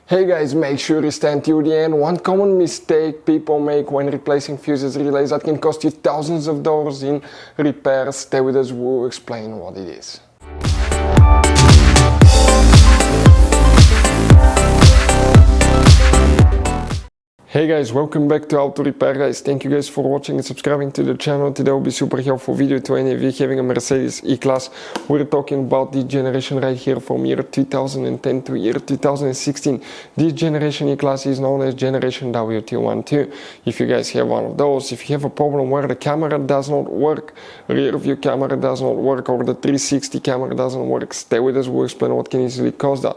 Hey guys, make sure you stand till the end. One common mistake people make when replacing fuses relays that can cost you thousands of dollars in repairs. Stay with us, we'll explain what it is. Hey guys, welcome back to Auto Repair guys. Thank you guys for watching and subscribing to the channel. Today will be super helpful video to any of you having a Mercedes E-Class. We're talking about this generation right here from year 2010 to year 2016. This generation E-Class is known as generation W212. If you guys have one of those, if you have a problem where the camera does not work, rear view camera does not work, or the 360 camera doesn't work, stay with us, we'll explain what can easily cause that.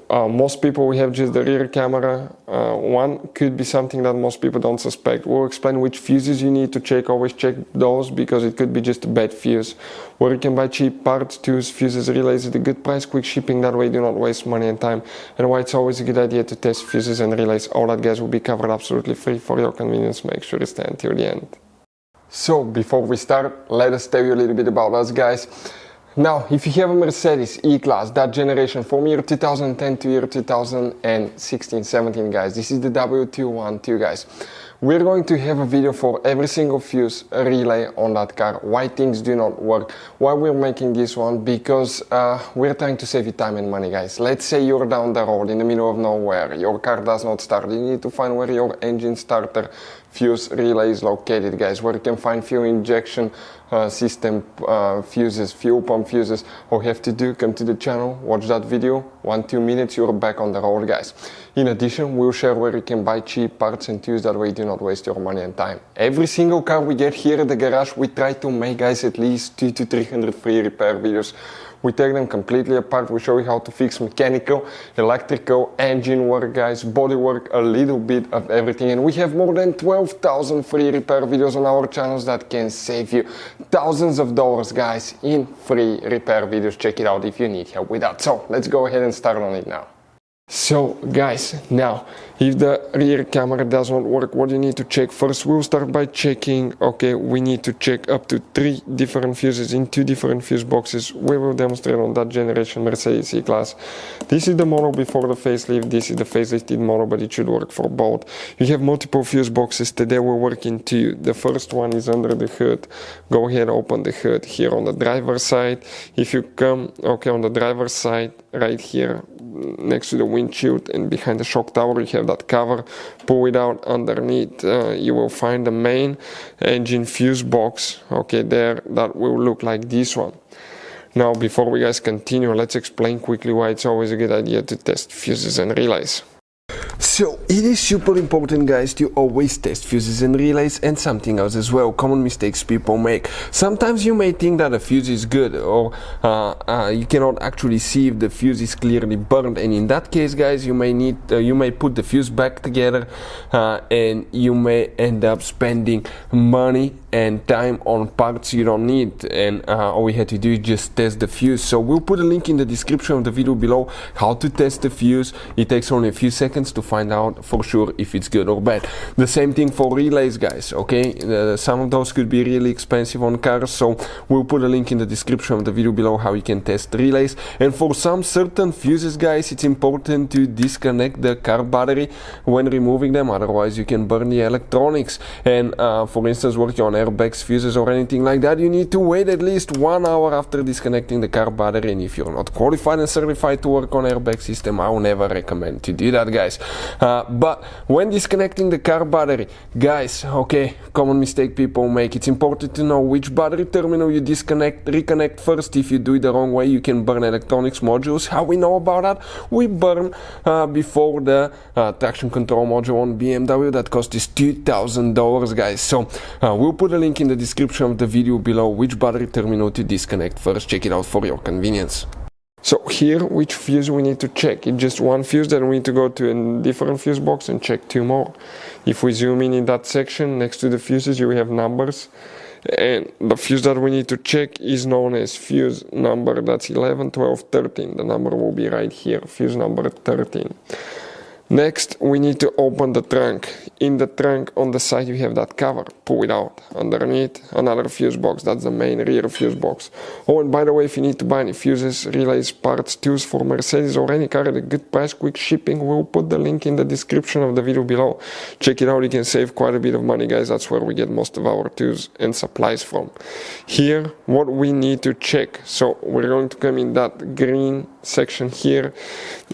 Most people we have just the rear camera. One could be something that most people don't suspect. We'll explain which fuses you need to check. Always check those because it could be just a bad fuse. Where you can buy cheap parts, tools, fuses, relays at a good price, quick shipping, that way you do not waste money and time. And why it's always a good idea to test fuses and relays. All that guys will be covered absolutely free for your convenience. Make sure you stay until the end. So before we start, let us tell you a little bit about us guys. Now, if you have a Mercedes E-Class, that generation from year 2010 to year 2016-17 guys, this is the W212 guys. We're going to have a video for every single fuse relay on that car, why things do not work, why we're making this one, because we're trying to save you time and money guys. Let's say you're down the road in the middle of nowhere, your car does not start, you need to find where your engine starter fuse relay is located guys, where you can find fuel injection system fuses, fuel pump fuses. All you have to do, come to the channel, watch that video, 1-2 minutes, you're back on the road guys. In addition, we'll share where you can buy cheap parts and tools, that way you do not waste your money and time. Every single car we get here at the garage, we try to make guys at least 200 to 300 free repair videos. We take them completely apart, we show you how to fix mechanical, electrical, engine work guys, body work, a little bit of everything. And we have more than 12,000 free repair videos on our channels that can save you thousands of dollars guys in free repair videos. Check it out if you need help with that. So let's go ahead and start on it now. So guys, now if the rear camera does not work, what you need to check first, we'll start by checking, okay, we need to check up to 3 different fuses in 2 different fuse boxes. We will demonstrate on that generation Mercedes E-Class. This is the model before the facelift, this is the facelifted model, but it should work for both. You have multiple fuse boxes, today we're working 2. The first one is under the hood. Go ahead, open the hood here on the driver's side. If you come, okay, on the driver's side, right here, next to the windshield and behind the shock tower, you have that cover. Pull it out underneath, you will find the main engine fuse box, okay, there, that will look like this one. Now before we guys continue, let's explain quickly why it's always a good idea to test fuses and relays. So it is super important guys to always test fuses and relays, and something else as well, common mistakes people make. Sometimes you may think that a fuse is good, or you cannot actually see if the fuse is clearly burned, and in that case guys you may put the fuse back together and you may end up spending money and time on parts you don't need, and all we had to do is just test the fuse. So we'll put a link in the description of the video below how to test the fuse. It takes only a few seconds to find out for sure if it's good or bad. The same thing for relays guys, okay, some of those could be really expensive on cars, so we'll put a link in the description of the video below how you can test relays. And for some certain fuses guys, it's important to disconnect the car battery when removing them, otherwise you can burn the electronics. And for instance, working on airbags, fuses or anything like that, you need to wait at least 1 hour after disconnecting the car battery. And if you're not qualified and certified to work on airbag system, I will never recommend to do that guys. But when disconnecting the car battery guys, okay, common mistake people make, it's important to know which battery terminal you reconnect first. If you do it the wrong way, you can burn electronics modules. How we know about that? We burn before the traction control module on BMW that cost us $2,000 guys. So we'll put a link in the description of the video below which battery terminal to disconnect first. Check it out for your convenience. So here, which fuse we need to check? It's just one fuse, then we need to go to a different fuse box and check 2 more. If we zoom in that section, next to the fuses, you have numbers. And the fuse that we need to check is known as fuse number, that's 11, 12, 13. The number will be right here, fuse number 13. Next, we need to open the trunk. In the trunk, on the side, you have that cover. Pull it out. Underneath, another fuse box. That's the main rear fuse box. Oh, and by the way, if you need to buy any fuses, relays, parts, tools for Mercedes or any car at a good price, quick shipping, we'll put the link in the description of the video below. Check it out. You can save quite a bit of money, guys. That's where we get most of our tools and supplies from. Here, what we need to check. So we're going to come in that green section here,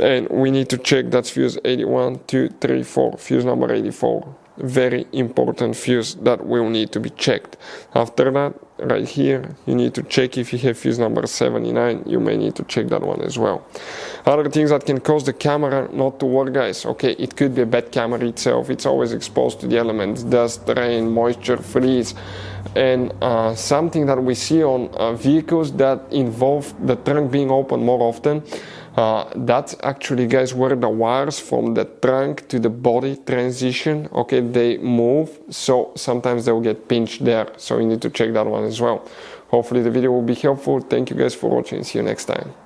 and we need to check that's fuse 81, 2, 3, 4, fuse number 84. Very important fuse that will need to be checked. After that, right here, you need to check if you have fuse number 79. You may need to check that one as well. Other things that can cause the camera not to work, guys. Okay, it could be a bad camera itself. It's always exposed to the elements, dust, rain, moisture, freeze. And something that we see on vehicles that involve the trunk being open more often, that's actually, guys, where the wires from the trunk to the body transition, okay, they move, so sometimes they'll get pinched there, so you need to check that one as well. Hopefully the video will be helpful. Thank you guys for watching. See you next time.